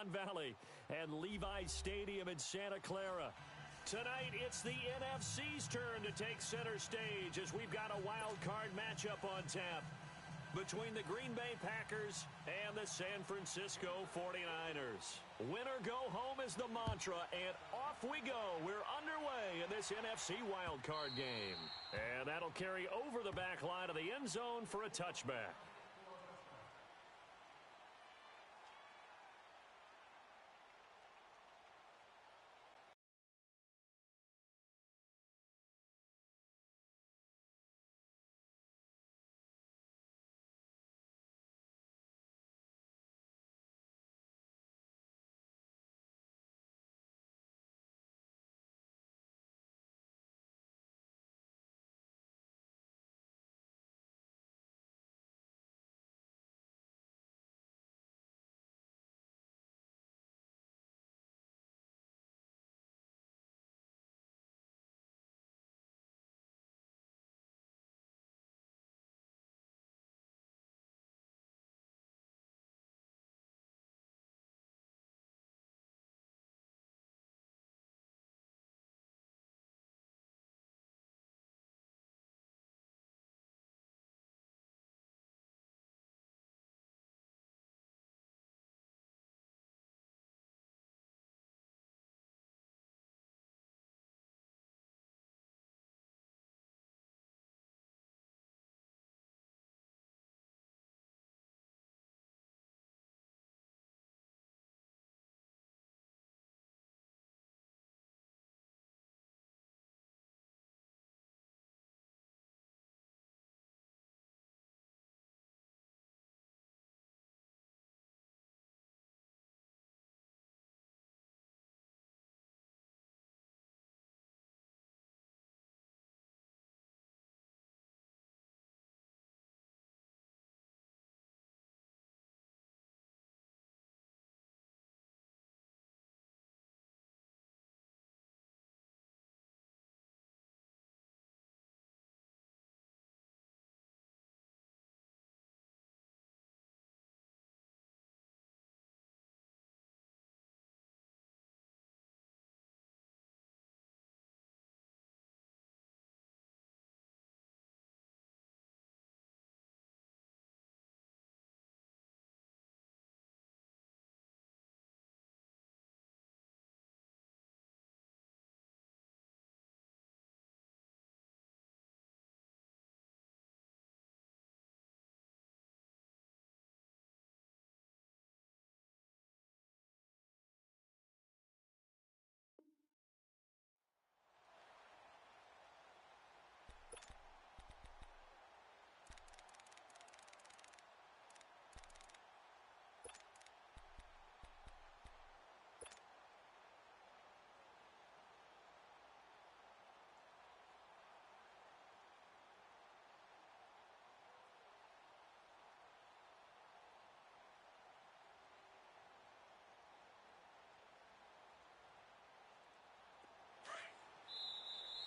Silicon Valley and Levi Stadium in Santa Clara. Tonight, it's the NFC's turn to take center stage as we've got a wild card matchup on tap between the Green Bay Packers and the San Francisco 49ers. Win or go home is the mantra, and off we go. We're underway in this NFC wild card game. And that'll carry over the back line of the end zone for a touchback.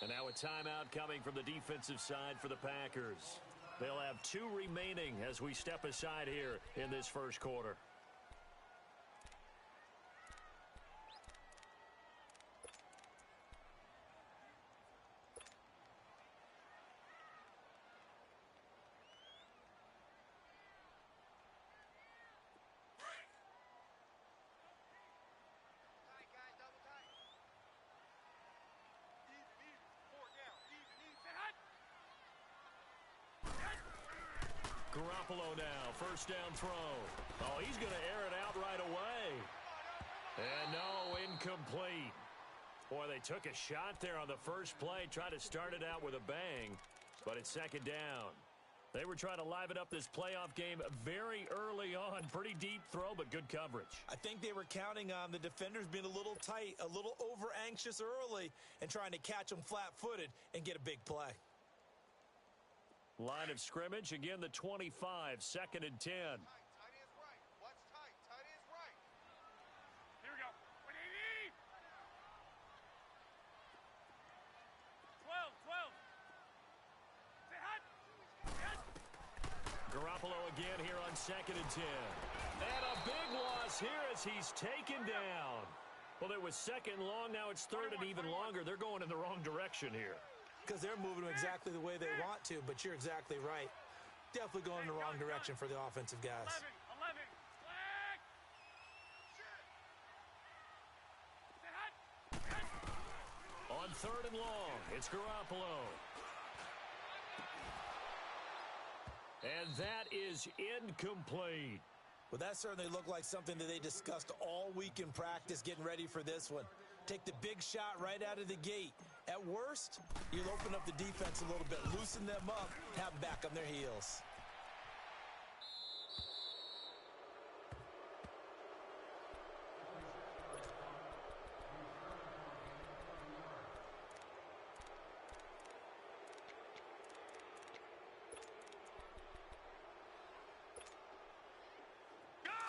And now a timeout coming from the defensive side for the Packers. They'll have 2 remaining as we step aside here in this first quarter. Garoppolo now, first down throw. Oh, he's going to air it out right away. And no, incomplete. Boy, they took a shot there on the first play, tried to start it out with a bang, but it's second down. They were trying to liven up this playoff game very early on. Pretty deep throw, but good coverage. I think they were counting on the defenders being a little tight, a little over-anxious early, and trying to catch them flat-footed and get a big play. Line of scrimmage, again the 25, 2nd and 10. Tight is right. What's tight? Tight is right. Here we go. 12. Say hot. Garoppolo again here on 2nd and 10. And a big loss here as he's taken down. Well, it was second and long. Now it's third and even longer. They're going in the wrong direction here. Because they're moving exactly the way they want to, but you're exactly right. Definitely going in the wrong direction for the offensive guys. 11. On third and long, it's Garoppolo. And that is incomplete. Well, that certainly looked like something that they discussed all week in practice getting ready for this one. Take the big shot right out of the gate. At worst, you'll open up the defense a little bit, loosen them up, have them back on their heels.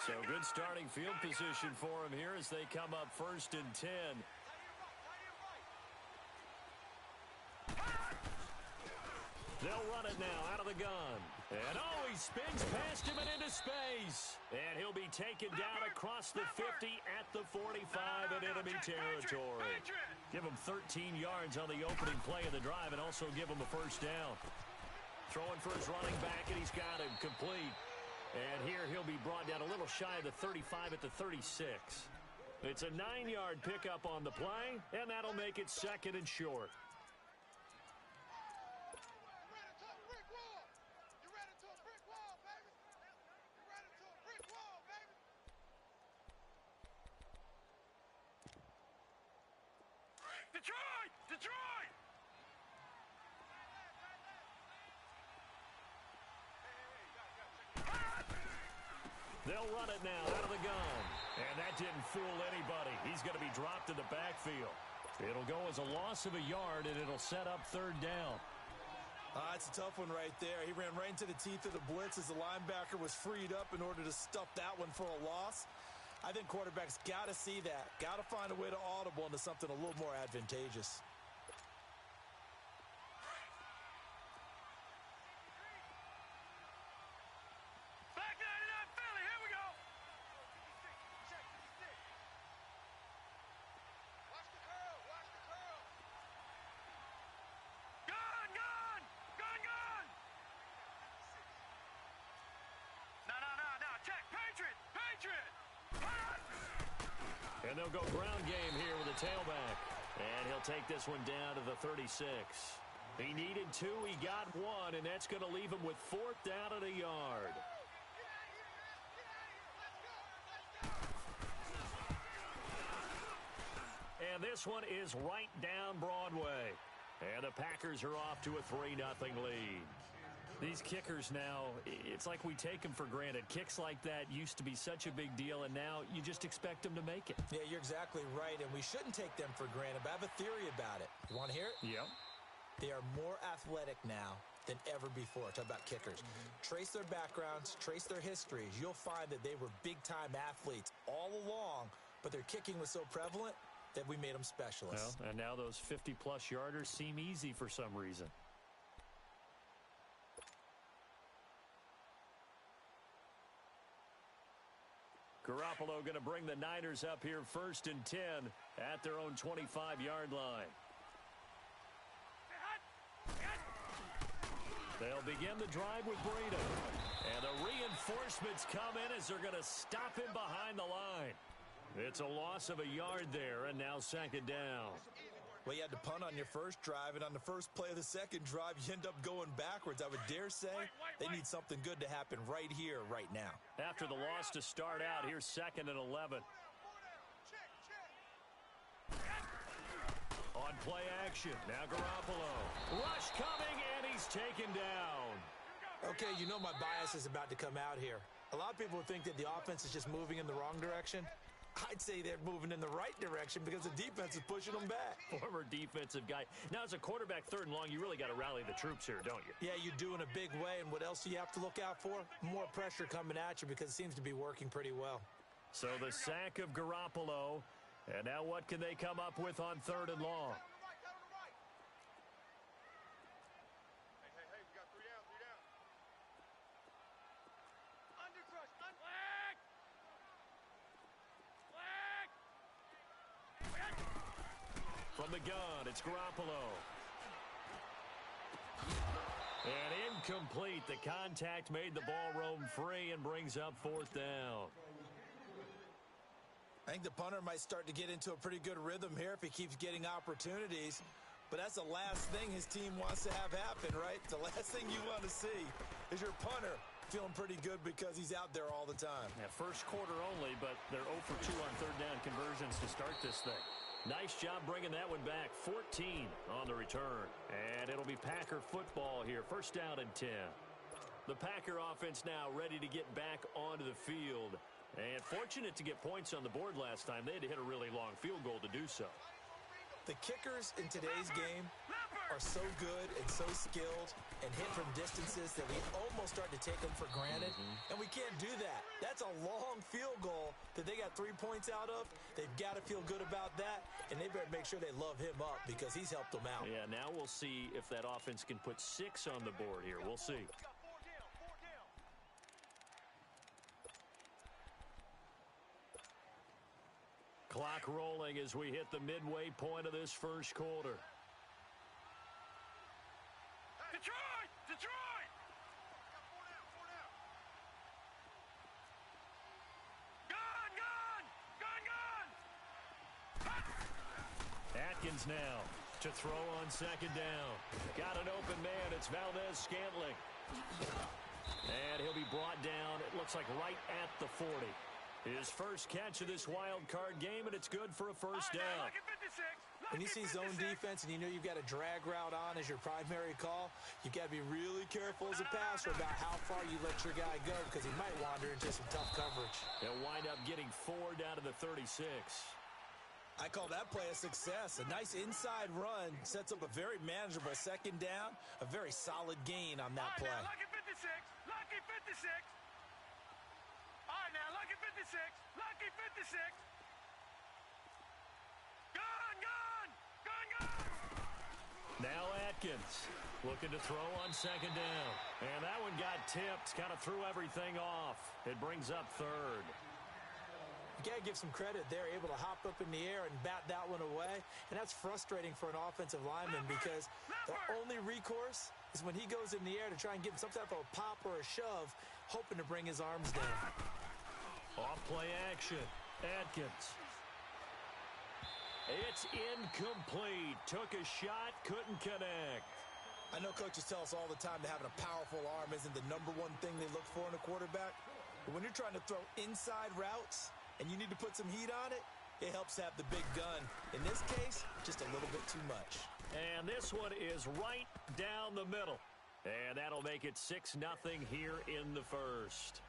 So good starting field position for him here as they come up first and 10. They'll run it now out of the gun. And oh, he spins past him and into space. And he'll be taken down across the 50 at the 45 in enemy territory. Give him 13 yards on the opening play of the drive and also give him a first down. Throwing for his running back, and he's got him complete. And here he'll be brought down a little shy of the 35 at the 36. It's a 9-yard pickup on the play, and that'll make it second and short. Detroit! They'll run it now out of the gun. And that didn't fool anybody. He's going to be dropped in the backfield. It'll go as a loss of a yard, and it'll set up third down. That's a tough one right there. He ran right into the teeth of the blitz as the linebacker was freed up in order to stuff that one for a loss. I think quarterbacks got to see that. Got to find a way to audible into something a little more advantageous. And they'll go ground game here with a tailback. And he'll take this one down to the 36. He needed 2, he got 1, and that's going to leave him with 4th down at a yard. And this one is right down Broadway. And the Packers are off to a 3-0 lead. These kickers now, it's like we take them for granted. Kicks like that used to be such a big deal, and now you just expect them to make it. Yeah, you're exactly right, and we shouldn't take them for granted, but I have a theory about it. You want to hear it? Yep. They are more athletic now than ever before. Talk about kickers. Trace their backgrounds, trace their histories. You'll find that they were big-time athletes all along, but their kicking was so prevalent that we made them specialists. Well, and now those 50-plus yarders seem easy for some reason. Garoppolo going to bring the Niners up here first and 10 at their own 25-yard line. They'll begin the drive with Breida. And the reinforcements come in as they're going to stop him behind the line. It's a loss of a yard there, and now second down. Well, you had to punt on your first drive, and on the first play of the second drive, you end up going backwards. I would dare say they need something good to happen right here, right now. After the loss to start out, here's second and 11. On play action, now Garoppolo. Rush coming, and he's taken down. Okay, you know my bias is about to come out here. A lot of people think that the offense is just moving in the wrong direction. I'd say they're moving in the right direction because the defense is pushing them back. Former defensive guy. Now, as a quarterback, third and long, you really got to rally the troops here, don't you? Yeah, you do in a big way. And what else do you have to look out for? More pressure coming at you because it seems to be working pretty well. So the sack of Garoppolo. And now what can they come up with on third and long? From the gun, it's Garoppolo. And incomplete. The contact made the ball roam free and brings up fourth down. I think the punter might start to get into a pretty good rhythm here if he keeps getting opportunities. But that's the last thing his team wants to have happen, right? The last thing you want to see is your punter feeling pretty good because he's out there all the time. Yeah, first quarter only, but they're 0 for 2 on third down conversions to start this thing. Nice job bringing that one back. 14 on the return. And it'll be Packer football here. First down and 10. The Packer offense now ready to get back onto the field. And fortunate to get points on the board last time. They had to hit a really long field goal to do so. The kickers in today's game are so good and so skilled and hit from distances that we almost start to take them for granted. And we can't do that. That's a long field goal that they got 3 points out of. They've got to feel good about that, and they better make sure they love him up because he's helped them out. Yeah, now we'll see if that offense can put 6 on the board here. We'll see. Clock rolling as we hit the midway point of this first quarter. Detroit! Detroit! Gun! Gun! Gun! Gun! Atkins now to throw on second down. Got an open man. It's Valdez-Scantling. And he'll be brought down, it looks like right at the 40. His first catch of this wild card game, and it's good for a first down. When you see zone defense and you know you've got a drag route on as your primary call, you've got to be really careful as a passer about how far you let your guy go because he might wander into some tough coverage. They'll wind up getting 4 down to the 36. I call that play a success. A nice inside run sets up a very manageable second down, a very solid gain on that play. Lucky 56. Lucky 56. All right, now, lucky 56. Lucky 56. Gun, gun, gun, gun. Now Atkins looking to throw on second down. And that one got tipped, kind of threw everything off. It brings up third. You got to give some credit. They're able to hop up in the air and bat that one away. And that's frustrating for an offensive lineman because the only recourse is when he goes in the air to try and give some type of a pop or a shove, hoping to bring his arms down. Off play action. Atkins. It's incomplete. Took a shot, couldn't connect. I know coaches tell us all the time that having a powerful arm isn't the #1 thing they look for in a quarterback. But when you're trying to throw inside routes and you need to put some heat on it, it helps have the big gun. In this case, just a little bit too much. And this one is right down the middle. And that'll make it 6-0 here in the first.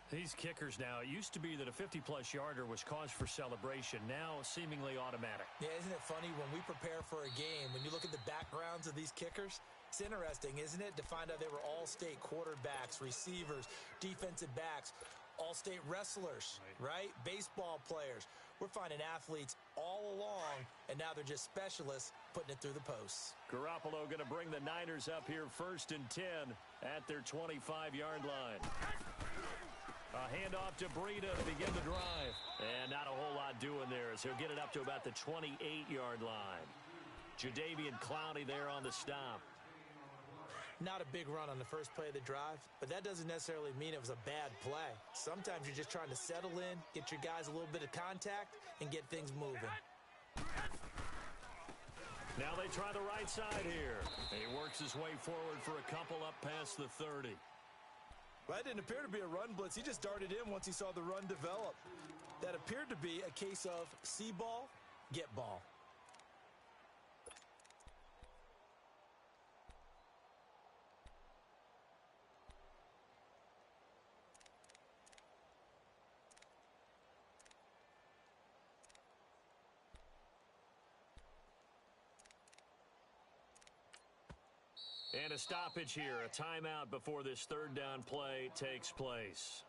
These kickers now, it used to be that a 50-plus yarder was cause for celebration. Now, seemingly automatic. Yeah, isn't it funny when we prepare for a game, when you look at the backgrounds of these kickers, it's interesting, isn't it, to find out they were all-state quarterbacks, receivers, defensive backs, all-state wrestlers, right? Baseball players. We're finding athletes all along, and now they're just specialists putting it through the posts. Garoppolo going to bring the Niners up here 1st and 10 at their 25-yard line. A handoff to Breida to begin the drive. And not a whole lot doing there as he'll get it up to about the 28-yard line. Jadeveon Clowney there on the stop. Not a big run on the first play of the drive, but that doesn't necessarily mean it was a bad play. Sometimes you're just trying to settle in, get your guys a little bit of contact, and get things moving. Now they try the right side here. He works his way forward for a couple up past the 30. Well, that didn't appear to be a run blitz. He just darted in once he saw the run develop. That appeared to be a case of see ball, get ball. And a stoppage here, a timeout before this third down play takes place.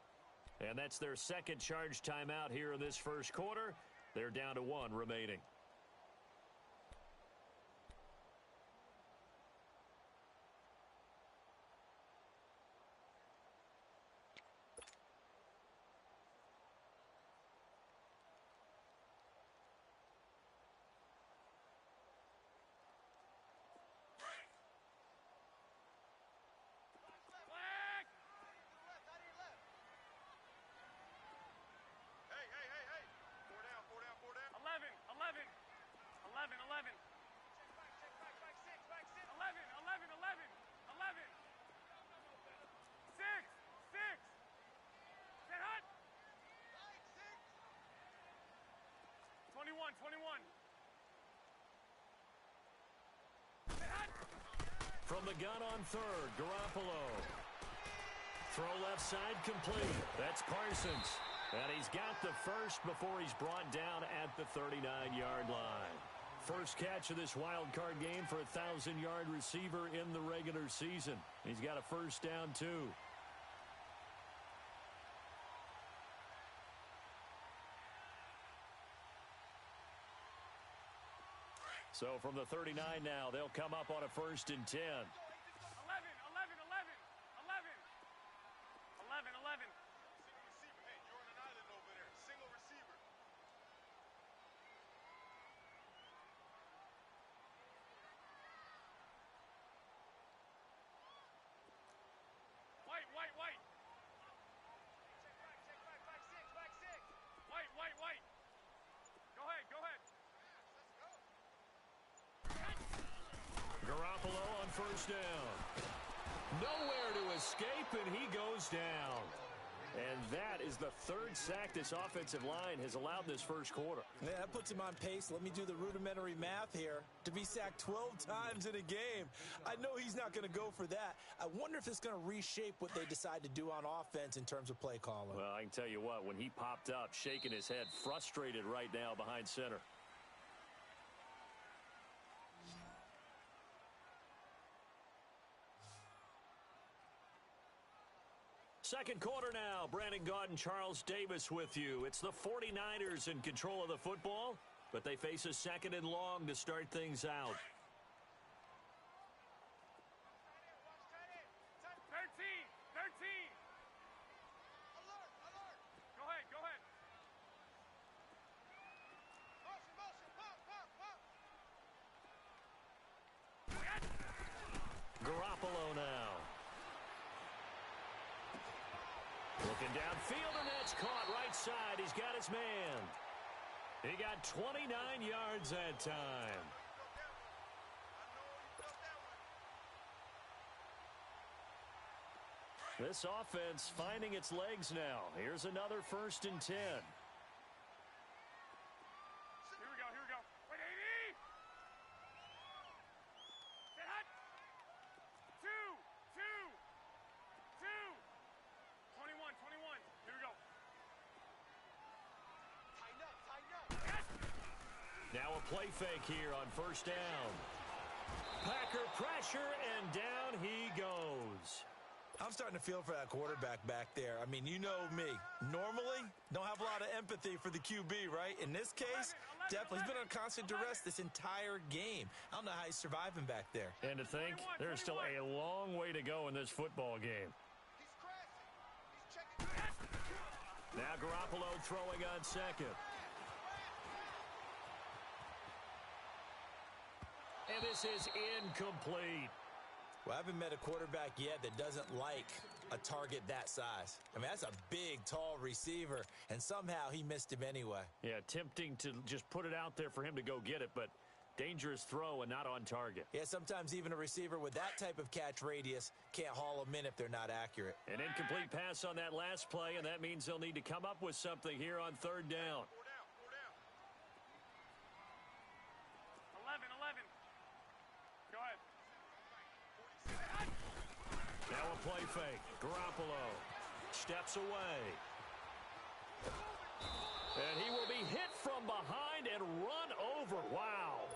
And that's their second charge timeout here in this first quarter. They're down to 1 remaining. 11. 21. From the gun on third, Garoppolo. Throw left side complete. That's Parsons. And he's got the first before he's brought down at the 39-yard line. First catch of this wild card game for a 1,000-yard receiver in the regular season. He's got a first down, too. So from the 39 now, they'll come up on a 1st and 10. 11. Single receiver. Hey, you're on an island over there. Single receiver. White. Check back, 6. Go ahead. Garoppolo on first down. Nowhere to escape, and he goes down. And that is the third sack this offensive line has allowed this first quarter. Yeah, that puts him on pace. Let me do the rudimentary math here. To be sacked 12 times in a game. I know he's not going to go for that. I wonder if it's going to reshape what they decide to do on offense in terms of play calling. Well, I can tell you what, when he popped up, shaking his head, frustrated right now behind center. Second quarter now. Brandon Gaudin, Charles Davis with you. It's the 49ers in control of the football, but they face a 2nd and long to start things out. 13. Alert. Go ahead. Motion. Garoppolo now. Looking downfield, and that's caught right side. He's got his man. He got 29 yards that time. This offense finding its legs now. Here's another 1st and 10. Here we go. Wait, 80! Get hot! 2. 21. Here we go. Tighten up. Now a play fake here on first down. Packer pressure, and down he goes. I'm starting to feel for that quarterback back there. I mean, you know me. Normally, don't have a lot of empathy for the QB, right? In this case, definitely. He's been under constant duress this entire game. I don't know how he's surviving back there. And to think, there's still a long way to go in this football game. Now Garoppolo throwing on second. And this is incomplete. Well, I haven't met a quarterback yet that doesn't like a target that size. I mean, that's a big, tall receiver, and somehow he missed him anyway. Yeah, tempting to just put it out there for him to go get it, but dangerous throw and not on target. Yeah, sometimes even a receiver with that type of catch radius can't haul them in if they're not accurate. An incomplete pass on that last play, and that means they'll need to come up with something here on third down. 11. Go ahead. Now a play fake. Garoppolo steps away. And he will be hit from behind and run over. Wow.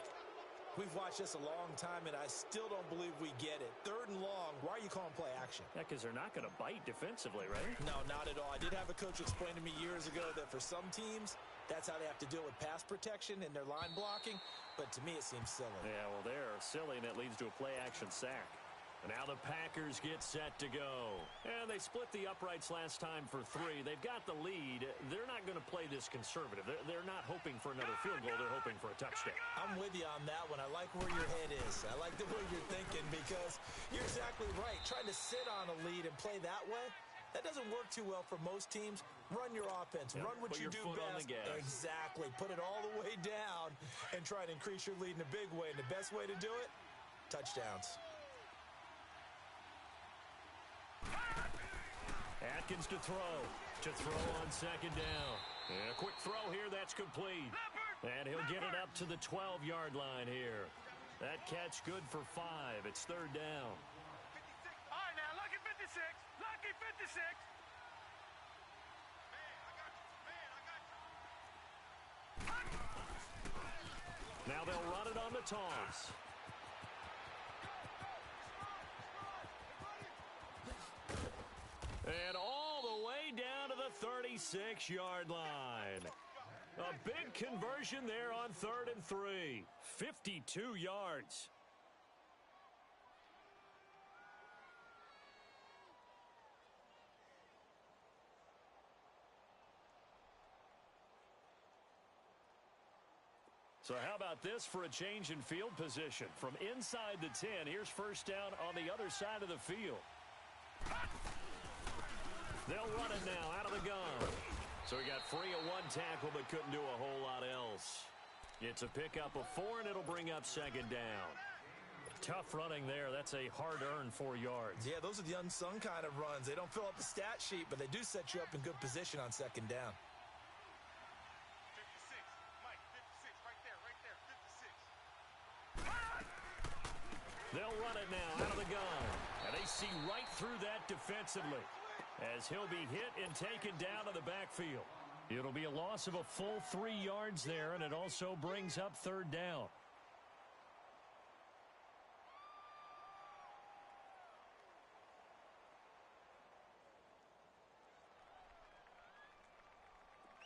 We've watched this a long time, and I still don't believe we get it. 3rd and long, why are you calling play action? Yeah, because they're not going to bite defensively, right? No, not at all. I did have a coach explain to me years ago that for some teams, that's how they have to deal with pass protection and their line blocking. But to me, it seems silly. Yeah, well, they're silly, and it leads to a play-action sack. And now the Packers get set to go. And they split the uprights last time for 3. They've got the lead. They're not going to play this conservative. They're not hoping for another field goal. They're hoping for a touchdown. I'm with you on that one. I like where your head is. I like the way you're thinking because you're exactly right. Trying to sit on a lead and play that way, that doesn't work too well for most teams Run your offense. Run what you do best. Exactly. Put it all the way down and try to increase your lead in a big way. And the best way to do it, touchdowns. Atkins to throw. To throw on second down. And a quick throw here. That's complete. And he'll get it up to the 12-yard line here. That catch good for 5. It's third down. All right, now, lucky 56. Lucky 56. Now they'll run it on the toss. And all the way down to the 36-yard line. A big conversion there on 3rd and 3. 52 yards. So how about this for a change in field position? From inside the 10, here's first down on the other side of the field. They'll run it now out of the gun. So he got free of 1 tackle but couldn't do a whole lot else. It's a pickup of 4, and it'll bring up second down. Tough running there. That's a hard-earned 4 yards. Yeah, those are the unsung kind of runs. They don't fill up the stat sheet, but they do set you up in good position on second down. 56. Mike, 56. Right there. 56. They'll run it now out of the gun. And they see right through that defensively as he'll be hit and taken down to the backfield. It'll be a loss of a full 3 yards there, and it also brings up third down.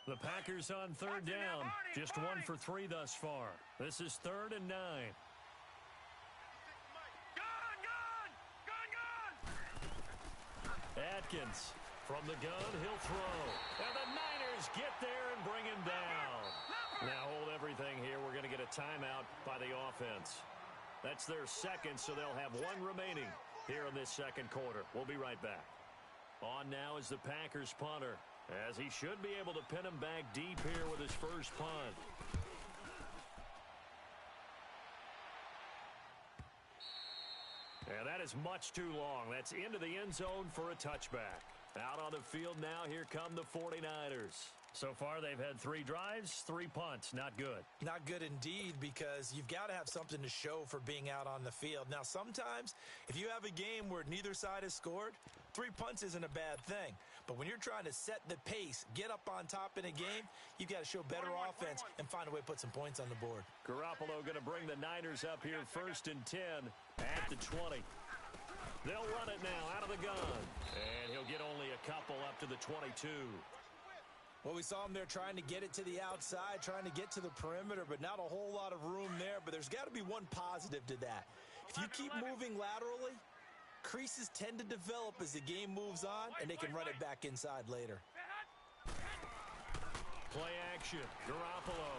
The Packers on third down. Just 1 for 3 thus far. This is 3rd and 9. Atkins from the gun, he'll throw. And the Niners get there and bring him down. Now hold everything here. We're going to get a timeout by the offense. That's their second, so they'll have 1 remaining here in this second quarter. We'll be right back. On now is the Packers punter, as he should be able to pin him back deep here with his first punt. And that is much too long. That's into the end zone for a touchback. Out on the field now, here come the 49ers. So far, they've had 3 drives, 3 punts. Not good. Not good indeed, because you've got to have something to show for being out on the field. Now, sometimes, if you have a game where neither side has scored, 3 punts isn't a bad thing. But when you're trying to set the pace, get up on top in a game, you've got to show better offense and find a way to put some points on the board. Garoppolo going to bring the Niners up here 1st and 10 at the 20. They'll run it now out of the gun. And he'll get only a couple up to the 22. Well, we saw him there trying to get it to the outside, trying to get to the perimeter, but not a whole lot of room there. But there's got to be one positive to that. If you keep moving laterally, creases tend to develop as the game moves on, and they can run it back inside later. Play action. Garoppolo.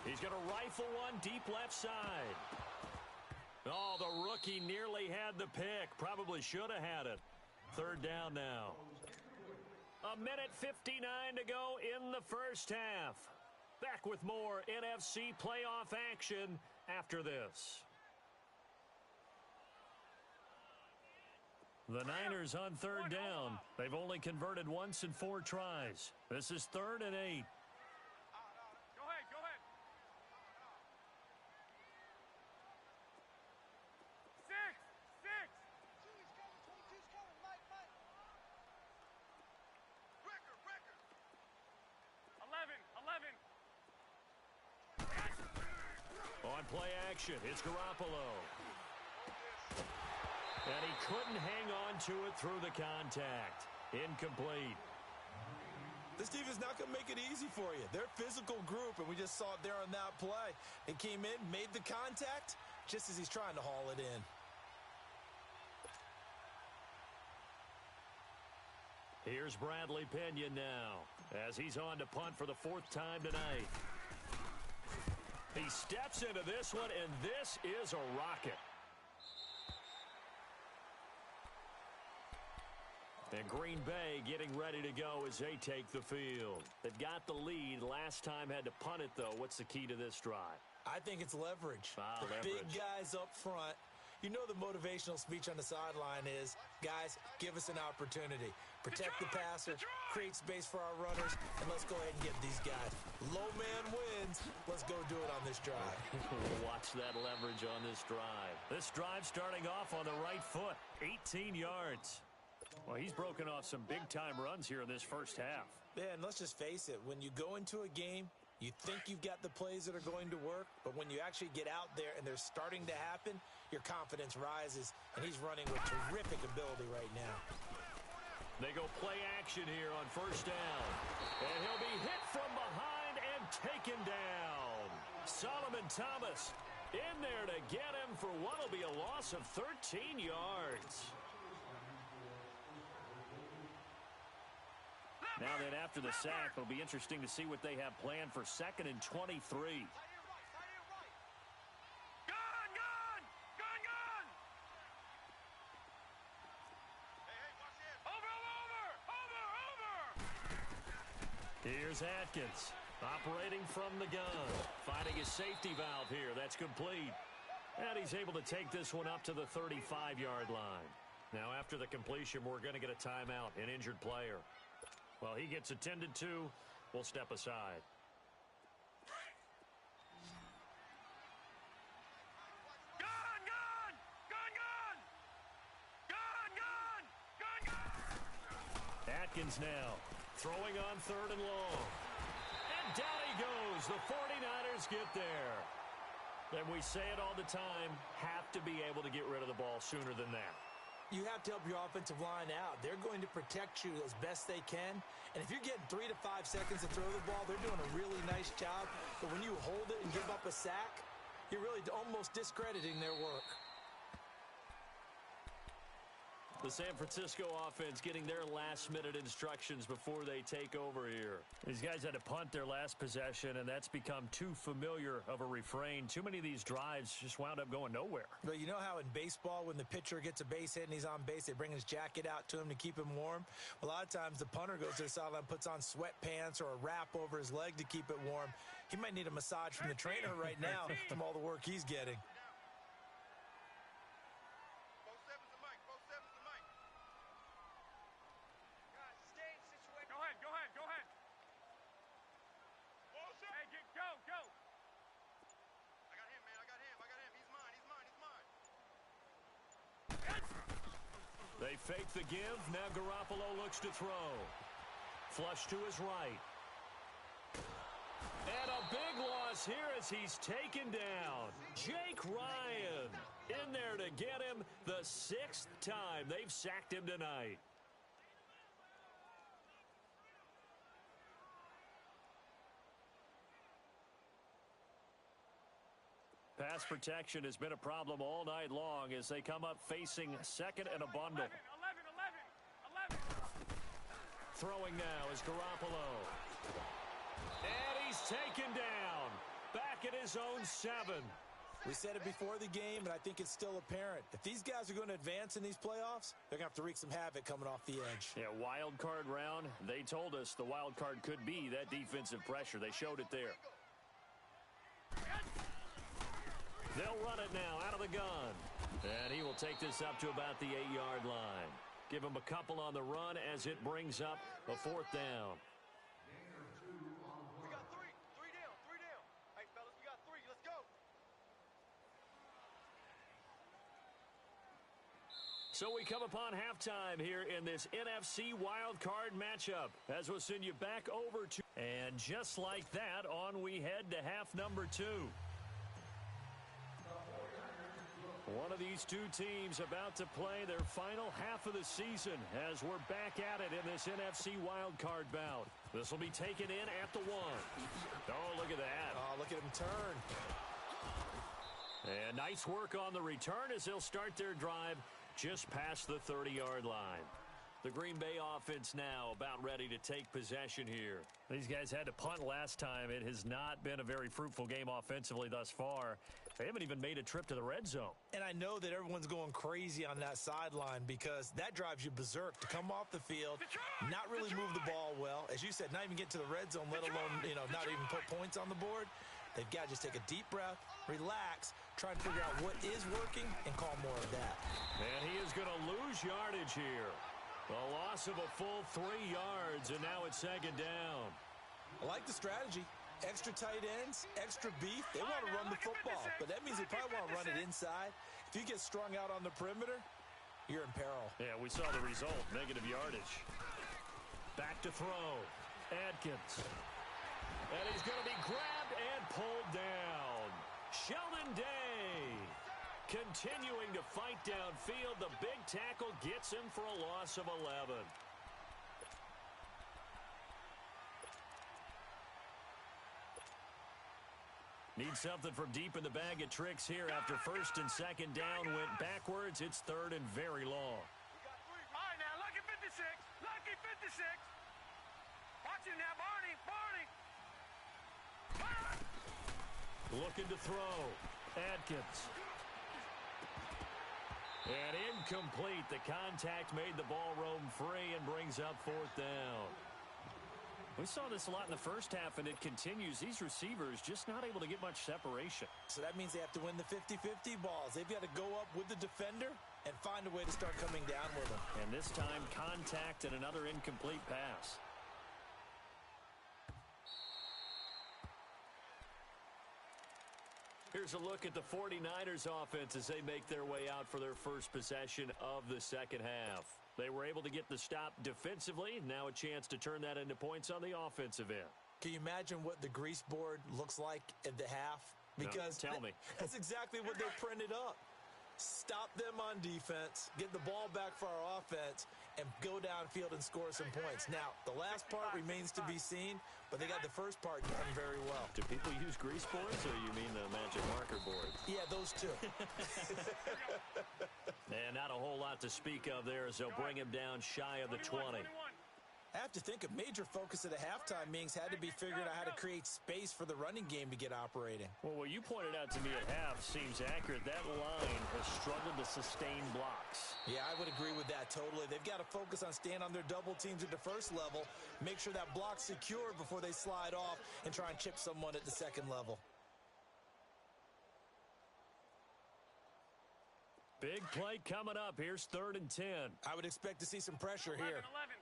He's going to rifle one deep left side. Oh, the rookie nearly had the pick. Probably should have had it. Third down now. 1:59 to go in the first half. Back with more NFC playoff action after this. The Niners on third down. They've only converted once in 4 tries. This is 3rd and 8. Go ahead, go ahead. 6. Record. 11. On play action, it's Garoppolo. And he couldn't hang on to it through the contact. Incomplete. This defense not going to make it easy for you. They're a physical group, and we just saw it there on that play. They came in, made the contact, just as he's trying to haul it in. Here's Bradley Pinion now, as he's on to punt for the 4th time tonight. He steps into this one, and this is a rocket. And Green Bay getting ready to go as they take the field. They've got the lead. Last time had to punt it, though. What's the key to this drive? I think it's leverage. Leverage. Big guys up front. You know the motivational speech on the sideline is, guys, give us an opportunity. Protect the passer, create space for our runners, and let's go ahead and get these guys. Low man wins. Let's go do it on this drive. Watch that leverage on this drive. This drive starting off on the right foot, 18 yards. Well, he's broken off some big-time runs here in this first half. Yeah, and let's just face it. When you go into a game, you think you've got the plays that are going to work, but when you actually get out there and they're starting to happen, your confidence rises, and he's running with terrific ability right now. They go play action here on first down. And he'll be hit from behind and taken down. Solomon Thomas in there to get him for what will be a loss of 13 yards. Now then, after the sack, it'll be interesting to see what they have planned for 2nd and 23. Gun! Hey, watch it! Over! Here's Atkins, operating from the gun. Finding his safety valve here. That's complete. And he's able to take this one up to the 35-yard line. Now, after the completion, we're going to get a timeout, an injured player. Well, he gets attended to. We'll step aside. Atkins now throwing on 3rd and long. And down he goes. The 49ers get there. And we say it all the time, have to be able to get rid of the ball sooner than that. You have to help your offensive line out. They're going to protect you as best they can. And if you're getting 3 to 5 seconds to throw the ball, they're doing a really nice job. But when you hold it and give up a sack, you're really almost discrediting their work. The San Francisco offense getting their last-minute instructions before they take over here. These guys had to punt their last possession, and that's become too familiar of a refrain. Too many of these drives just wound up going nowhere. But you know how in baseball, when the pitcher gets a base hit and he's on base, they bring his jacket out to him to keep him warm? A lot of times the punter goes to the sideline, puts on sweatpants or a wrap over his leg to keep it warm. He might need a massage from the trainer right now from all the work he's getting. They fake the give. Now Garoppolo looks to throw. Flush to his right. And a big loss here as he's taken down. Jake Ryan in there to get him the 6th time they've sacked him tonight. Pass protection has been a problem all night long as they come up facing 2nd and a bundle. 11. Throwing now is Garoppolo. And he's taken down. Back at his own 7. We said it before the game, and I think it's still apparent. If these guys are going to advance in these playoffs, they're going to have to wreak some havoc coming off the edge. Yeah, wild card round. They told us the wild card could be that defensive pressure. They showed it there. They'll run it now out of the gun. And he will take this up to about the 8-yard line. Give him a couple on the run as it brings up a 4th down. We got 3. 3 down. Hey, fellas, we got 3. Let's go. So we come upon halftime here in this NFC wildcard matchup as we'll send you back over to... And just like that, on we head to half number 2. One of these two teams about to play their final half of the season as we're back at it in this NFC wildcard bout. This will be taken in at the 1. Oh, look at that. Oh, look at him turn. And nice work on the return as they'll start their drive just past the 30-yard line. The Green Bay offense now about ready to take possession here. These guys had to punt last time. It has not been a very fruitful game offensively thus far. They haven't even made a trip to the red zone. And I know that everyone's going crazy on that sideline because that drives you berserk to come off the field, not really move the ball well. As you said, not even get to the red zone, let alone, not even put points on the board. They've got to just take a deep breath, relax, try and figure out what is working, and call more of that. And he is going to lose yardage here. A loss of a full 3 yards, and now it's second down. I like the strategy. Extra tight ends, extra beef. They want to run the football, but that means they probably want to run it inside. If you get strung out on the perimeter, you're in peril. Yeah, we saw the result, negative yardage. Back to throw. Adkins. And he's going to be grabbed and pulled down. Sheldon Day continuing to fight downfield. The big tackle gets him for a loss of 11. Need something from deep in the bag of tricks here after first and second down went backwards. It's third and very long. All right, now, lucky 56. Lucky 56. Watch him now, Barney. Looking to throw. Adkins. And incomplete. The contact made the ball roam free and brings up fourth down. We saw this a lot in the first half, and it continues. These receivers just not able to get much separation. So that means they have to win the 50-50 balls. They've got to go up with the defender and find a way to start coming down with them. And this time, contact and another incomplete pass. Here's a look at the 49ers offense as they make their way out for their first possession of the second half. They were able to get the stop defensively. Now a chance to turn that into points on the offensive end. Can you imagine what the grease board looks like at the half? Because no, tell me. That's exactly what they printed up. Stop them on defense, get the ball back for our offense, and go downfield and score some points. Now, the last part remains to be seen, but they got the first part done very well. Do people use grease boards, or you mean the magic marker boards? Yeah, those two. And not a whole lot to speak of there as they'll bring him down shy of the 20. I have to think a major focus of the halftime meetings had to be figuring out how to create space for the running game to get operating. Well, what you pointed out to me at half seems accurate. That line has struggled to sustain blocks. Yeah, I would agree with that totally. They've got to focus on staying on their double teams at the first level, make sure that block's secure before they slide off and try and chip someone at the second level. Big play coming up. Here's 3rd and 10. I would expect to see some pressure here. 11.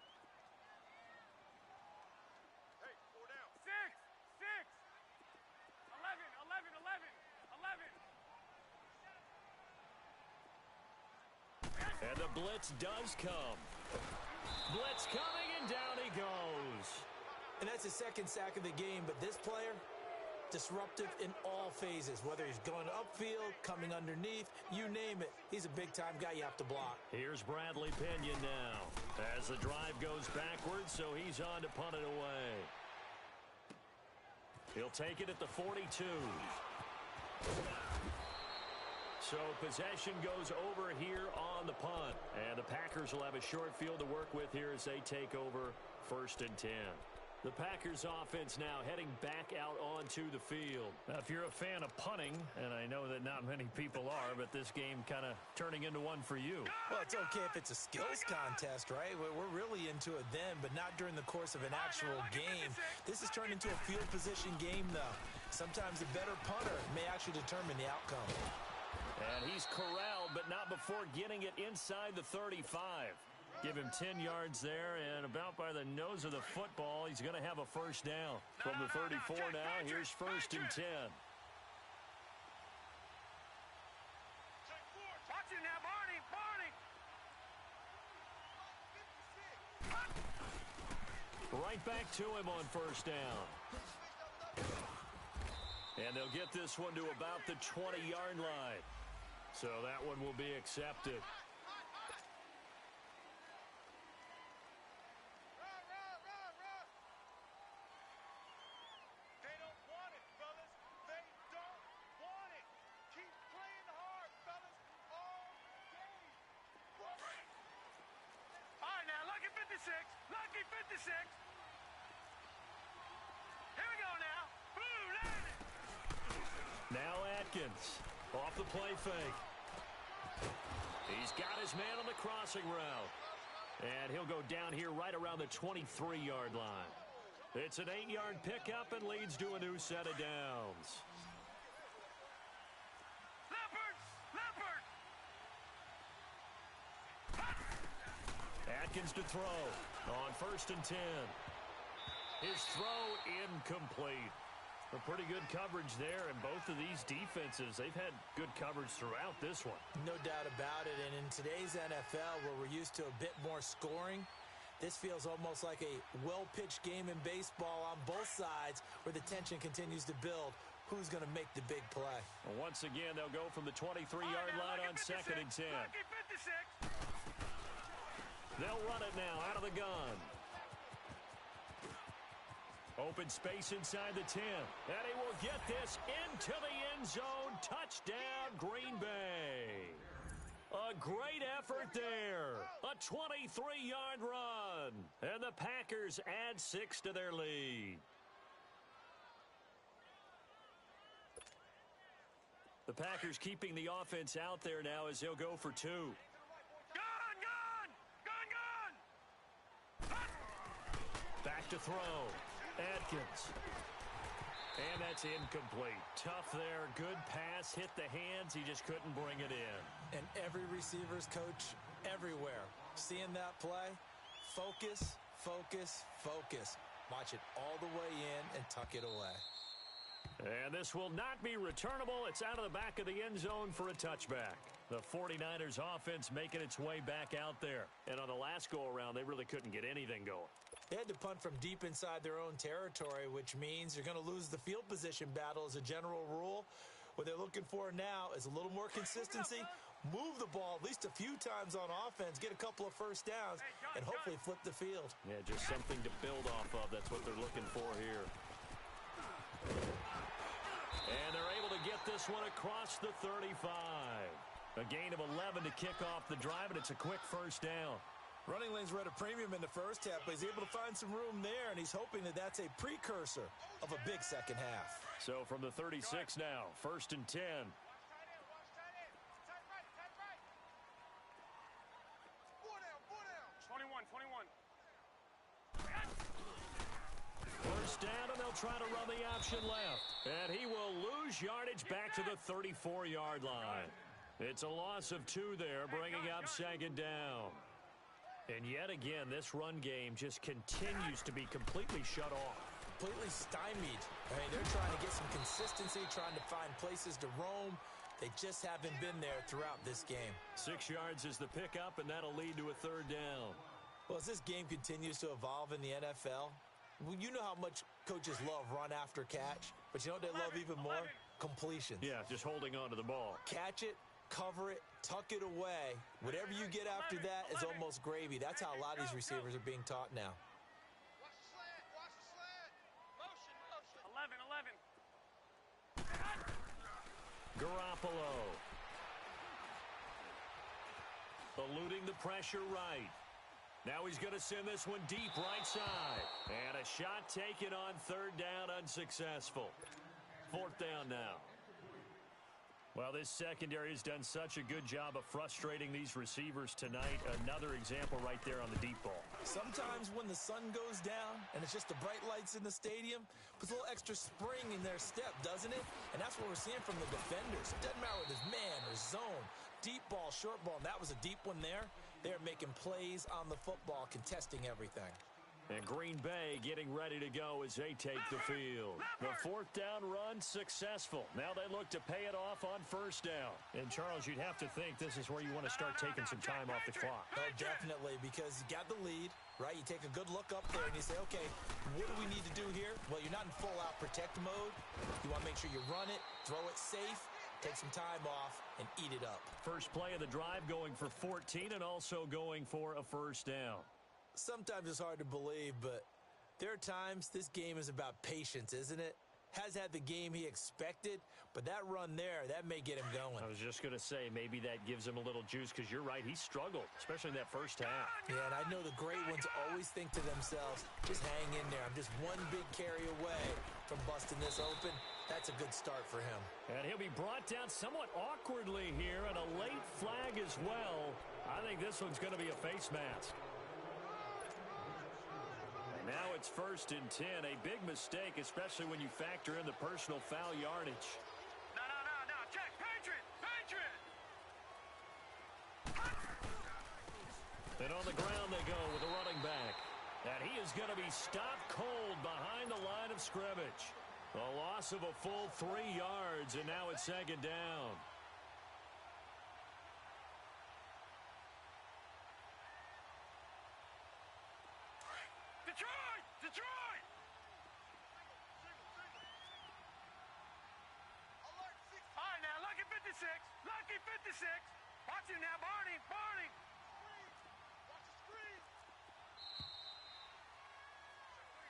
Hey, 4 down. 6. 11. And the blitz does come. Blitz coming, and down he goes. And that's the second sack of the game, but this player, disruptive in all phases, whether he's going upfield, coming underneath, you name it. He's a big-time guy you have to block. Here's Bradley Pinion now as the drive goes backwards, so he's on to punt it away. He'll take it at the 42. So possession goes over here on the punt. And the Packers will have a short field to work with here as they take over 1st and 10. The Packers offense now heading back out onto the field. Now, if you're a fan of punting, and I know that not many people are, but this game kind of turning into one for you. Well, it's okay if it's a skills contest, right? We're really into it then, but not during the course of an actual game. This has turned into a field position game, though. Sometimes the better punter may actually determine the outcome. And he's corralled, but not before getting it inside the 35. Give him 10 yards there, and about by the nose of the football, he's going to have a first down. From the 34 now, here's 1st and 10. Watch him now, Barney. Right back to him on first down. And they'll get this one to about the 20-yard line. So that one will be accepted. They don't want it, fellas. They don't want it. Keep playing hard, fellas, all game. All right, now, look 56. Here we go now. Blue, land it. Now Atkins off the play fake. He's got his man on the crossing route. And he'll go down here right around the 23-yard line. It's an 8-yard pickup and leads to a new set of downs. Atkins to throw on 1st and 10. His throw incomplete. A pretty good coverage there, and both of these defenses, they've had good coverage throughout this one. No doubt about it, and in today's NFL, where we're used to a bit more scoring, this feels almost like a well-pitched game in baseball on both sides, where the tension continues to build. Who's going to make the big play? Well, once again, they'll go from the 23-yard line on 2nd and 10. They'll run it now out of the gun. Open space inside the 10. And he will get this into the end zone. Touchdown, Green Bay. A great effort there. A 23-yard run. And the Packers add 6 to their lead. The Packers keeping the offense out there now as they'll go for 2. Back to throw. Atkins. And that's incomplete. Tough there. Good pass. Hit the hands. He just couldn't bring it in. And every receiver's coach everywhere. Seeing that play, focus, focus, focus. Watch it all the way in and tuck it away. And this will not be returnable. It's out of the back of the end zone for a touchback. The 49ers offense making its way back out there. And on the last go-around, they really couldn't get anything going. They had to punt from deep inside their own territory, which means you're going to lose the field position battle as a general rule. What they're looking for now is a little more consistency. Move the ball at least a few times on offense, get a couple of first downs, and hopefully flip the field. Yeah, just something to build off of. That's what they're looking for here. And they're able to get this one across the 35. A gain of 11 to kick off the drive, and it's a quick first down. Running lanes were at a premium in the first half, but he's able to find some room there, and he's hoping that that's a precursor of a big second half. So from the 36 now, 1st and 10. 21. First down, and they'll try to run the option left. And he will lose yardage back to the 34-yard line. It's a loss of 2 there, bringing up 2nd down. And yet again, this run game just continues to be completely shut off. Completely stymied. I mean, they're trying to get some consistency, trying to find places to roam. They just haven't been there throughout this game. 6 yards is the pickup, and that'll lead to a 3rd down. Well, as this game continues to evolve in the NFL, well, you know how much coaches love run after catch, but you know what they love even more? Completions. Yeah, just holding on to the ball. Catch it, cover it, tuck it away. Whatever you get after that is almost gravy. That's how a lot of these receivers are being taught now. Watch the slant. Motion. 11. Garoppolo. Eluding the pressure right. Now he's going to send this one deep right side. And a shot taken on 3rd down, unsuccessful. 4th down now. Well, this secondary has done such a good job of frustrating these receivers tonight. Another example right there on the deep ball. Sometimes when the sun goes down and it's just the bright lights in the stadium, puts a little extra spring in their step, doesn't it? And that's what we're seeing from the defenders. It doesn't matter whether it's man or zone, deep ball, short ball. And that was a deep one there. They're making plays on the football, contesting everything. And Green Bay getting ready to go as they take the field. The 4th down run successful. Now they look to pay it off on 1st down. And, Charles, you'd have to think this is where you want to start taking some time off the clock. Oh, definitely, because you got the lead, right? You take a good look up there and you say, okay, what do we need to do here? Well, you're not in full-out protect mode. You want to make sure you run it, throw it safe, take some time off, and eat it up. First play of the drive going for 14 and also going for a 1st down. Sometimes it's hard to believe, but there are times this game is about patience, isn't it? has had the game he expected, but that run there, that may get him going. I was just going to say, maybe that gives him a little juice, because you're right, he struggled, especially in that first half. Yeah, and I know the great ones always think to themselves, just hang in there. I'm just one big carry away from busting this open. That's a good start for him. And he'll be brought down somewhat awkwardly here, and a late flag as well. I think this one's going to be a face mask. Now it's 1st and 10, a big mistake, especially when you factor in the personal foul yardage. No, check, Patriot. And on the ground they go with a running back. And he is going to be stopped cold behind the line of scrimmage. A loss of a full 3 yards, and now it's 2nd down. Detroit! All right, now, Lucky 56. Watch him now, Barney. Watch the screen.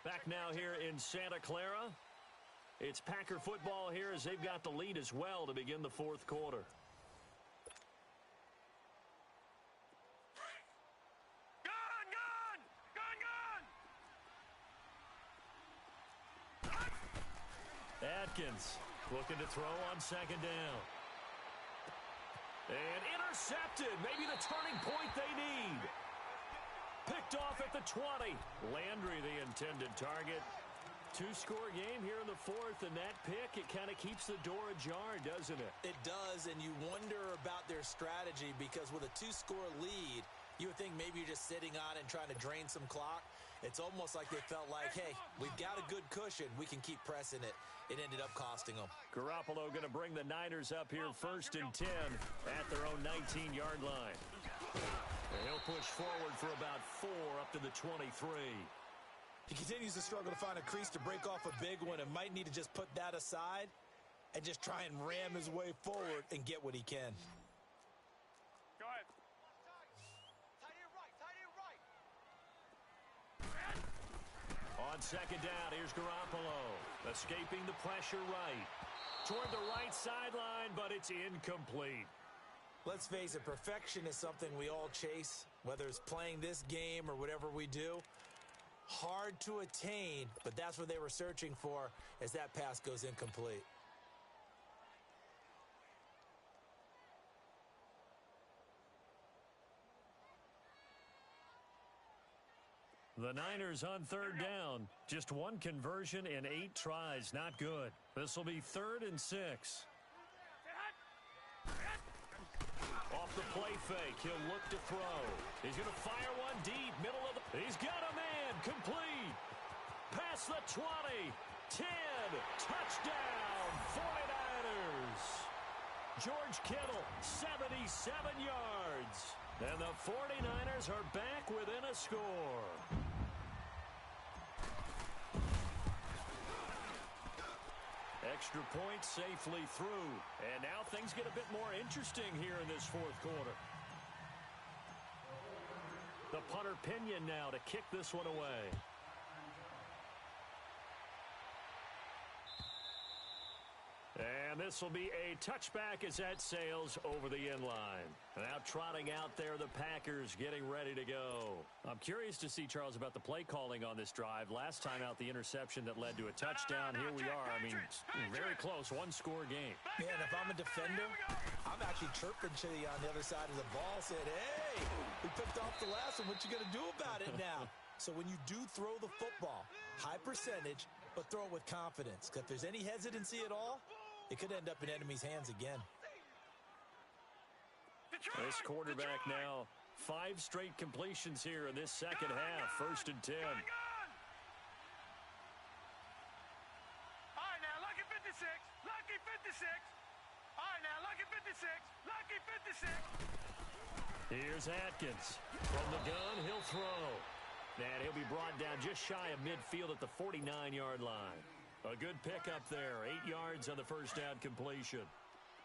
Back now here in Santa Clara. It's Packer football here as they've got the lead as well to begin the 4th quarter. Atkins looking to throw on 2nd down. And intercepted. Maybe the turning point they need. Picked off at the 20. Landry, the intended target. 2-score game here in the 4th, and that pick, it kind of keeps the door ajar, doesn't it? It does, and you wonder about their strategy because with a 2-score lead, you would think maybe you're just sitting on it and trying to drain some clock. It's almost like they felt like, hey, we've got a good cushion. We can keep pressing it. It ended up costing them. Garoppolo going to bring the Niners up here 1st and 10 at their own 19-yard line. And he'll push forward for about 4 up to the 23. He continues to struggle to find a crease to break off a big one and might need to just put that aside and just try and ram his way forward and get what he can. Go ahead. On 2nd down, here's Garoppolo. Escaping the pressure right. Toward the right sideline, but it's incomplete. Let's face it, perfection is something we all chase, whether it's playing this game or whatever we do. Hard to attain, but that's what they were searching for as that pass goes incomplete. The Niners on 3rd down. Just 1 conversion in 8 tries. Not good. This will be 3rd and 6. Off the play fake. He'll look to throw. He's going to fire one deep. Middle of the... He's got a man. Complete. Past the 20. 10. Touchdown. 49ers. George Kittle, 77 yards. And the 49ers are back within a score. Extra point safely through. And now things get a bit more interesting here in this 4th quarter. The punter Pinion now to kick this one away. And this will be a touchback as that sails over the end line. Now trotting out there, the Packers getting ready to go. I'm curious to see, Charles, about the play calling on this drive. Last time out, the interception that led to a touchdown. Here we are. I mean, very close, 1-score game. Man, if I'm a defender, I'm actually chirping to you on the other side of the ball, saying, hey, we picked off the last one. What you going to do about it now? So when you do throw the football, high percentage, but throw it with confidence. Because if there's any hesitancy at all, it could end up in enemy's hands again. This quarterback now, 5 straight completions here in this second half. 1st and 10. All right, now, Lucky 56. All right, now, Lucky 56. Here's Atkins. From the gun, he'll throw. And he'll be brought down just shy of midfield at the 49-yard line. A good pickup there. 8 yards on the first down completion.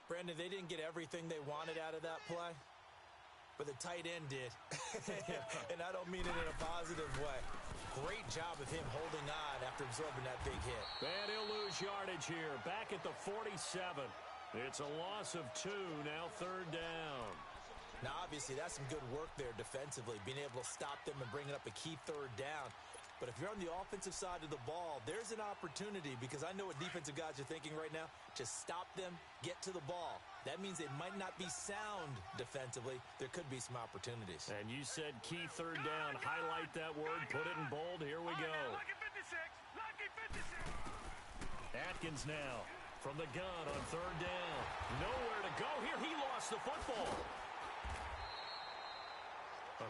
Brandon, they didn't get everything they wanted out of that play, but the tight end did. And I don't mean it in a positive way. Great job of him holding on after absorbing that big hit. And he'll lose yardage yardage here, back at the 47. It's a loss of 2, now 3rd down. Now, obviously, that's some good work there defensively, being able to stop them and bringing up a key 3rd down. But if you're on the offensive side of the ball, there's an opportunity, because I know what defensive guys are thinking right now. Just stop them, get to the ball. That means they might not be sound defensively. There could be some opportunities. And you said key 3rd down. Highlight that word, put it in bold. Here we go. Lucky 56. Lucky 56. Atkins now from the gun on 3rd down. Nowhere to go here. He lost the football.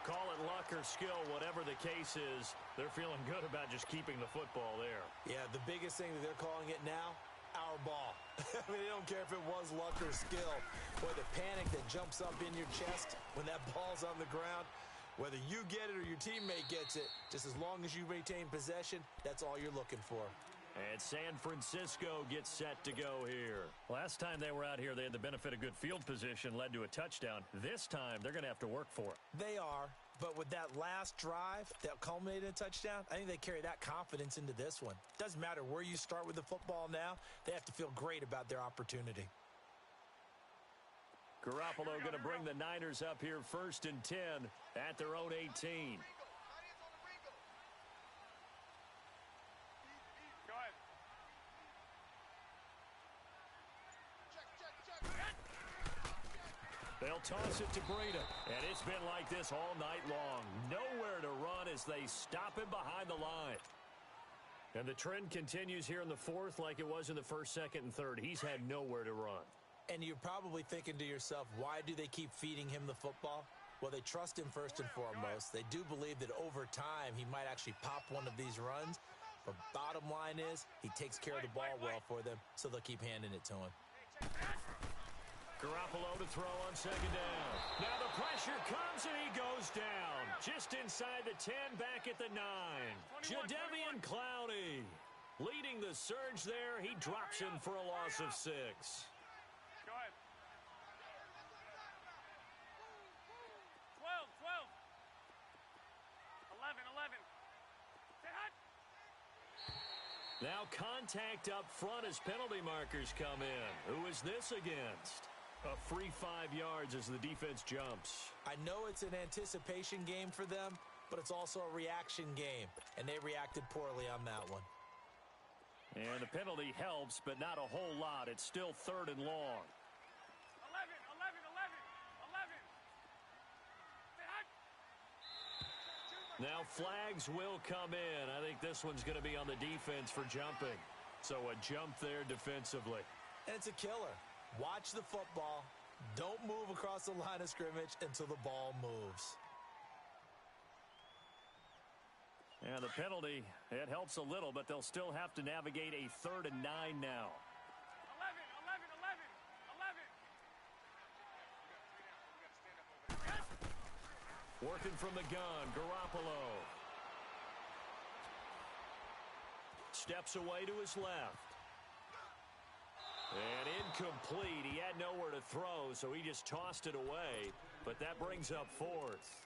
Call it luck or skill, whatever the case is. They're feeling good about just keeping the football there. Yeah, the biggest thing that they're calling it now, our ball. I mean, they don't care if it was luck or skill. Boy, the panic that jumps up in your chest when that ball's on the ground, whether you get it or your teammate gets it, just as long as you retain possession, that's all you're looking for. And San Francisco gets set to go here. Last time they were out here, they had the benefit of good field position, led to a touchdown. This time, they're going to have to work for it. They are, but with that last drive that culminated in a touchdown, I think they carry that confidence into this one. Doesn't matter where you start with the football now, they have to feel great about their opportunity. Garoppolo going to bring the Niners up here 1st and 10 at their own 18. They'll toss it to Breida, and it's been like this all night long. Nowhere to run as they stop him behind the line. And the trend continues here in the 4th like it was in the 1st, 2nd, and 3rd. He's had nowhere to run. And you're probably thinking to yourself, why do they keep feeding him the football? Well, they trust him first and foremost. They do believe that over time he might actually pop one of these runs. But bottom line is, he takes care of the ball well for them, so they'll keep handing it to him. Garoppolo to throw on 2nd down. Now the pressure comes and he goes down. Just inside the 10, back at the 9. Jadeveon Clowney leading the surge there. He drops in for a loss of 6. Go ahead. 12. 11. Say hot. Now contact up front as penalty markers come in. Who is this against? A free 5 yards as the defense jumps. I know it's an anticipation game for them, but it's also a reaction game, and they reacted poorly on that one. And the penalty helps, but not a whole lot. It's still 3rd and long. 11. Say hot. Now flags will come in. I think this one's going to be on the defense for jumping. So a jump there defensively. And it's a killer. Watch the football. Don't move across the line of scrimmage until the ball moves. And the penalty, it helps a little, but they'll still have to navigate a 3rd and 9 now. 11. Working from the gun, Garoppolo. Steps away to his left. And incomplete. He had nowhere to throw, so he just tossed it away. But that brings up 4th.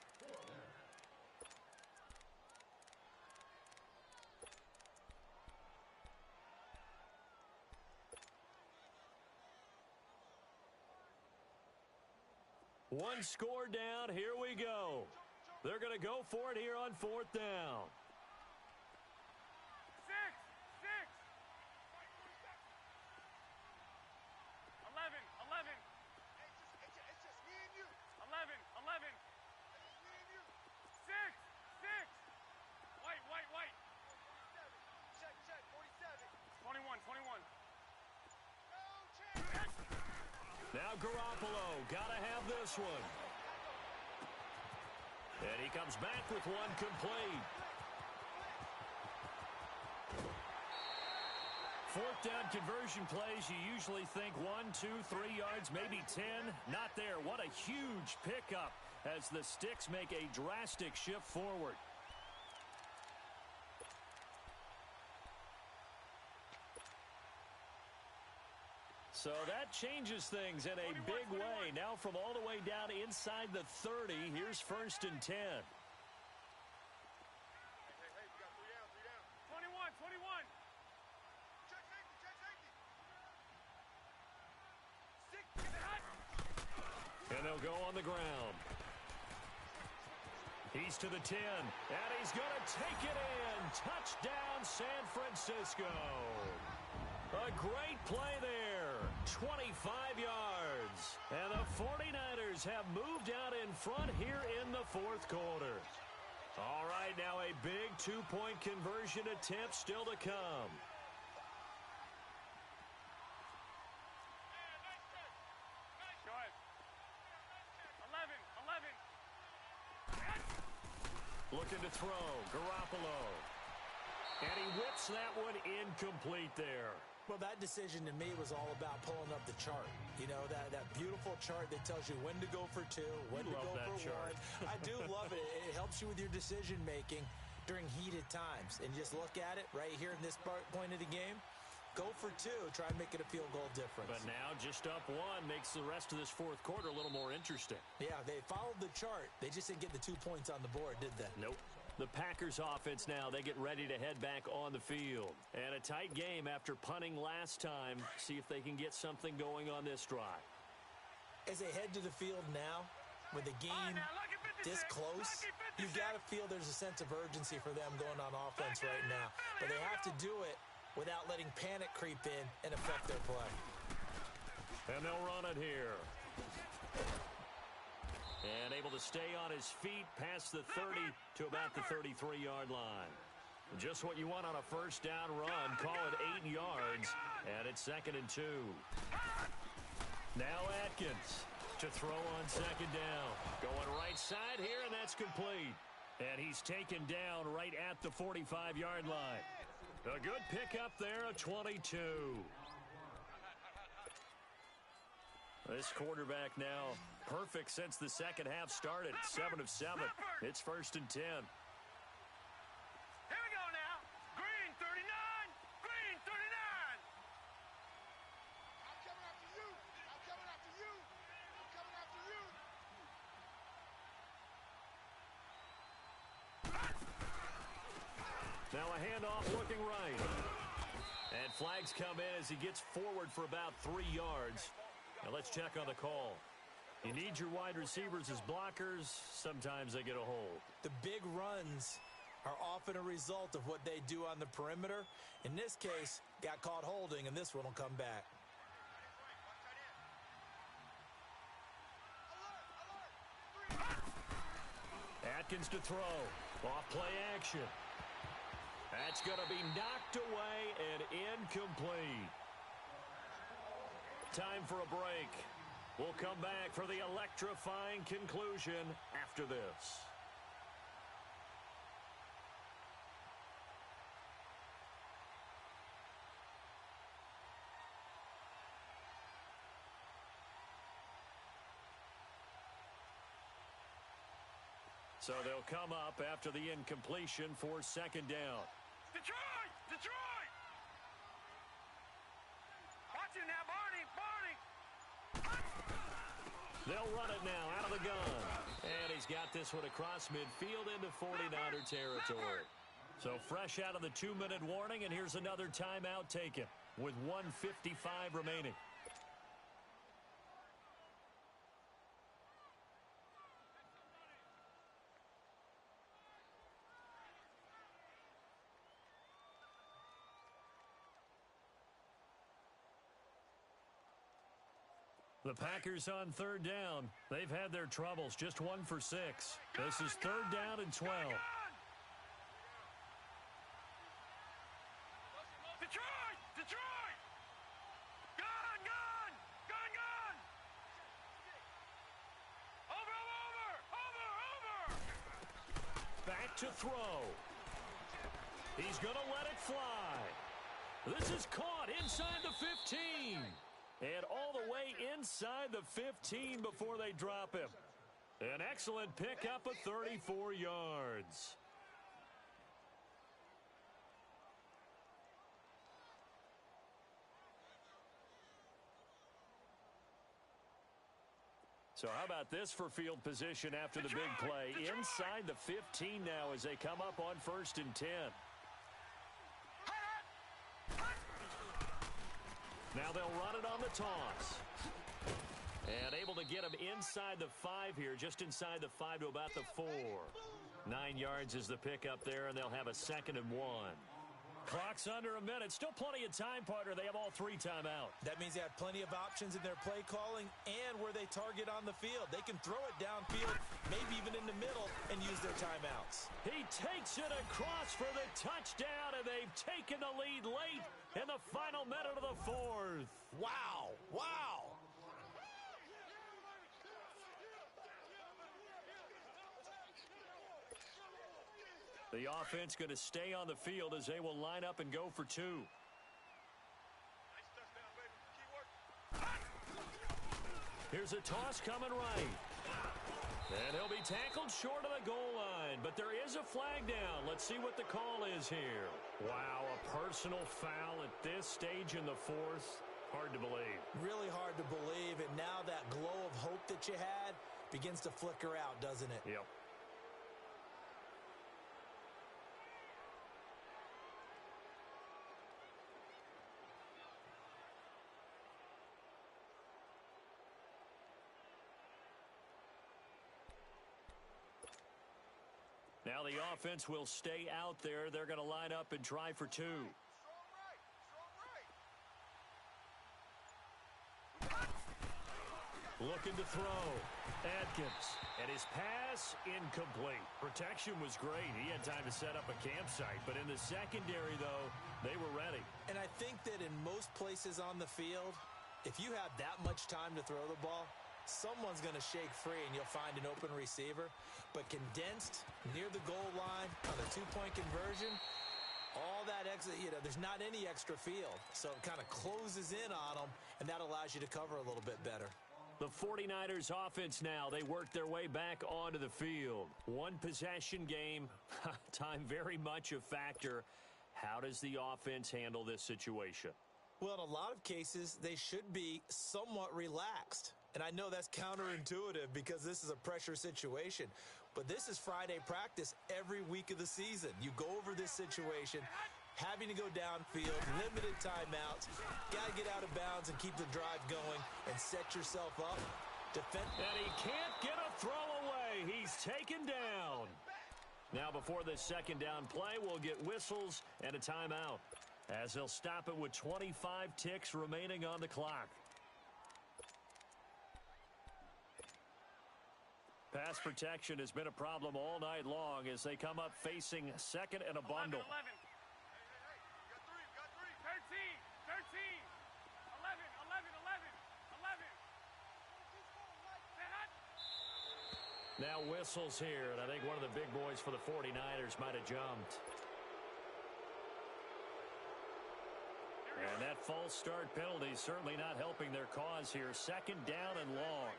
One score down. Here we go. They're going to go for it here on 4th down. 21. Now Garoppolo, gotta have this one. And he comes back with one complete. 4th down conversion plays, you usually think 1, 2, 3 yards, maybe 10. Not there. What a huge pickup as the Sticks make a drastic shift forward. So that changes things in a big way. Now from all the way down inside the 30, here's 1st and 10. 21. He'll go on the ground. He's to the 10, and he's going to take it in. Touchdown, San Francisco. A great play there. 25 yards. And the 49ers have moved out in front here in the fourth quarter. All right, now a big two-point conversion attempt still to come. Looking to throw, Garoppolo. And he whips that one incomplete there. Well, that decision to me was all about pulling up the chart. You know, that beautiful chart that tells you when to go for two, when to go for one. I do love it. It helps you with your decision-making during heated times. And just look at it right here in this point of the game. Go for two, try and make it a field goal difference. But now just up one makes the rest of this fourth quarter a little more interesting. Yeah, they followed the chart. They just didn't get the 2 points on the board, did they? Nope. The Packers offense now, they get ready to head back on the field. And a tight game after punting last time. See if they can get something going on this drive. As they head to the field now, with the game this close, you've got to feel there's a sense of urgency for them going on offense right now. But they have to do it without letting panic creep in and affect their play. And they'll run it here. And able to stay on his feet past the 30 to about the 33-yard line. Just what you want on a first down run. Call it 8 yards. And it's 2nd and 2. Now Atkins to throw on 2nd down. Going right side here, and that's complete. And he's taken down right at the 45-yard line. A good pickup there, a 22. This quarterback now perfect since the second half started. 7 of 7. It's 1st and 10. Here we go now. Green 39. Green 39. I'm coming after you. I'm coming after you. I'm coming after you. Now a handoff looking right. And flags come in as he gets forward for about 3 yards. Now let's check on the call. You need your wide receivers as blockers. Sometimes they get a hold. The big runs are often a result of what they do on the perimeter. In this case, got caught holding, and this one will come back. Atkins to throw. Off play action. That's going to be knocked away and incomplete. Time for a break. We'll come back for the electrifying conclusion after this. So they'll come up after the incompletion for 2nd down. Detroit! Detroit! Watch it now, Barney! Barney! They'll run it now out of the gun. And he's got this one across midfield into 49er territory. So fresh out of the 2-minute warning, and here's another timeout taken with 1:55 remaining. The Packers on 3rd down. They've had their troubles, just 1 for 6. This is 3rd down and 12. Detroit! Detroit! Gun! Gun! Gun! Gun! Over! Back to throw. He's going to let it fly. This is caught inside the 15. And all the way inside the 15 before they drop him. An excellent pickup of 34 yards. So how about this for field position after the big play? Inside the 15 now as they come up on 1st and 10. Now they'll run it on the toss. And able to get him inside the 5 here, just inside the 5 to about the 4. 9 yards is the pickup there, and they'll have a 2nd and 1. Clock's under a minute. Still plenty of time, partner. They have all 3 timeouts. That means they have plenty of options in their play calling and where they target on the field. They can throw it downfield, maybe even in the middle, and use their timeouts. He takes it across for the touchdown, and they've taken the lead late in the final minute of the 4th. Wow! Wow! The offense going to stay on the field as they will line up and go for 2. Nice touchdown, baby. Key work. Here's a toss coming right. And he'll be tackled short of the goal line, but there is a flag down. Let's see what the call is here. Wow, a personal foul at this stage in the 4th. Hard to believe. Really hard to believe, and now that glow of hope that you had begins to flicker out, doesn't it? Yep. Now the offense will stay out there. They're going to line up and try for 2. Strong right. Looking to throw. Atkins. And his pass incomplete. Protection was great. He had time to set up a campsite. But in the secondary, though, they were ready. And I think that in most places on the field, if you have that much time to throw the ball, someone's going to shake free and you'll find an open receiver. But condensed near the goal line on a 2-point conversion, all that extra, there's not any extra field. So it kind of closes in on them, and that allows you to cover a little bit better. The 49ers offense now, they work their way back onto the field. One possession game, time very much a factor. How does the offense handle this situation? Well, in a lot of cases, they should be somewhat relaxed. And I know that's counterintuitive because this is a pressure situation. But this is Friday practice every week of the season. You go over this situation, having to go downfield, limited timeouts, got to get out of bounds and keep the drive going and set yourself up. And he can't get a throw away. He's taken down. Now before this 2nd down play, we'll get whistles and a timeout, as they'll stop it with 25 ticks remaining on the clock. Pass protection has been a problem all night long as they come up facing 2nd and a bundle. 11. Hey. We got three. 13. 11. Now whistles here, and I think one of the big boys for the 49ers might have jumped. And that false start penalty is certainly not helping their cause here. 2nd down and long.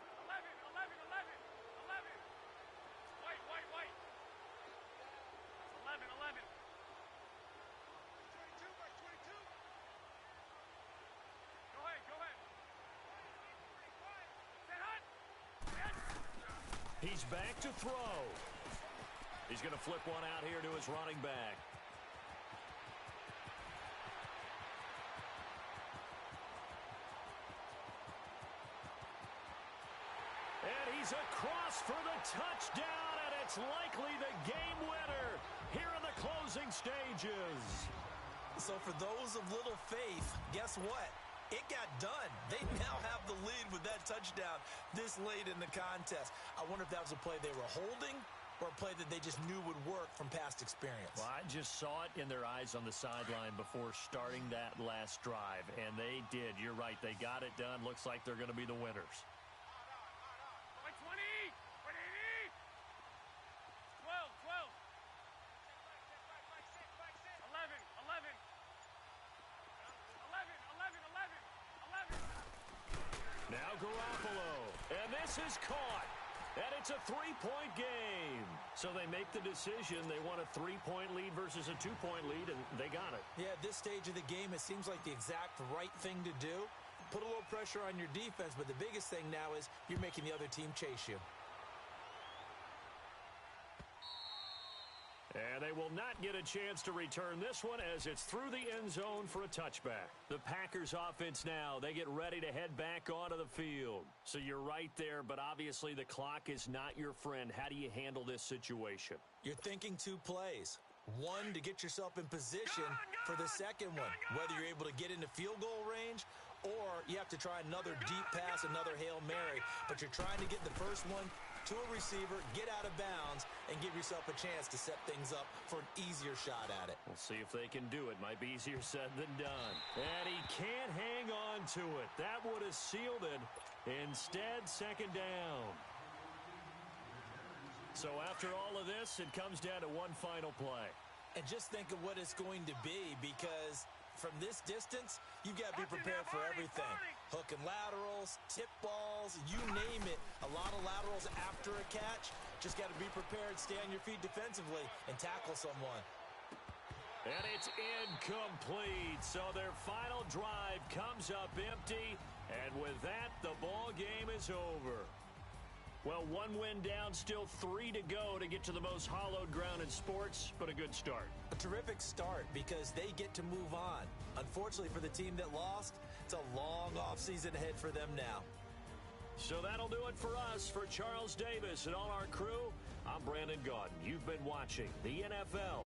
11. Go ahead. He's back to throw. He's going to flip one out here to his running back. And he's across for the touchdown, and it's likely the game winner here in the closing stages. So for those of little faith, guess what? It got done. They now have the lead with that touchdown this late in the contest. I wonder if that was a play they were holding or a play that they just knew would work from past experience. Well, I just saw it in their eyes on the sideline before starting that last drive, and they did. You're right. They got it done. Looks like they're going to be the winners. 11. Now Garoppolo, and this is caught, and it's a 3-point game. So they make the decision. They want a 3-point lead versus a 2-point lead, and they got it. Yeah, at this stage of the game, it seems like the exact right thing to do. Put a little pressure on your defense, but the biggest thing now is you're making the other team chase you. And they will not get a chance to return this one as it's through the end zone for a touchback. The Packers offense now, they get ready to head back onto the field. So you're right there, but obviously the clock is not your friend. How do you handle this situation? You're thinking 2 plays. One, to get yourself in position for the second one, whether you're able to get into field goal range or you have to try another deep pass, another Hail Mary, but you're trying to get the first one to a receiver, get out of bounds, and give yourself a chance to set things up for an easier shot at it. We'll see if they can do it. Might be easier said than done. And he can't hang on to it. That would have sealed it. Instead, second down. So after all of this, it comes down to one final play. And just think of what it's going to be, because from this distance, you've got to be prepared for everything. Hook and laterals, tip balls, you name it. A lot of laterals after a catch. Just got to be prepared, stay on your feet defensively, and tackle someone. And it's incomplete. So their final drive comes up empty. And with that, the ball game is over. Well, 1 win down, still 3 to go to get to the most hallowed ground in sports, but a good start. A terrific start because they get to move on. Unfortunately for the team that lost, it's a long offseason ahead for them now. So that'll do it for us. For Charles Davis and all our crew, I'm Brandon Gaudin. You've been watching the NFL.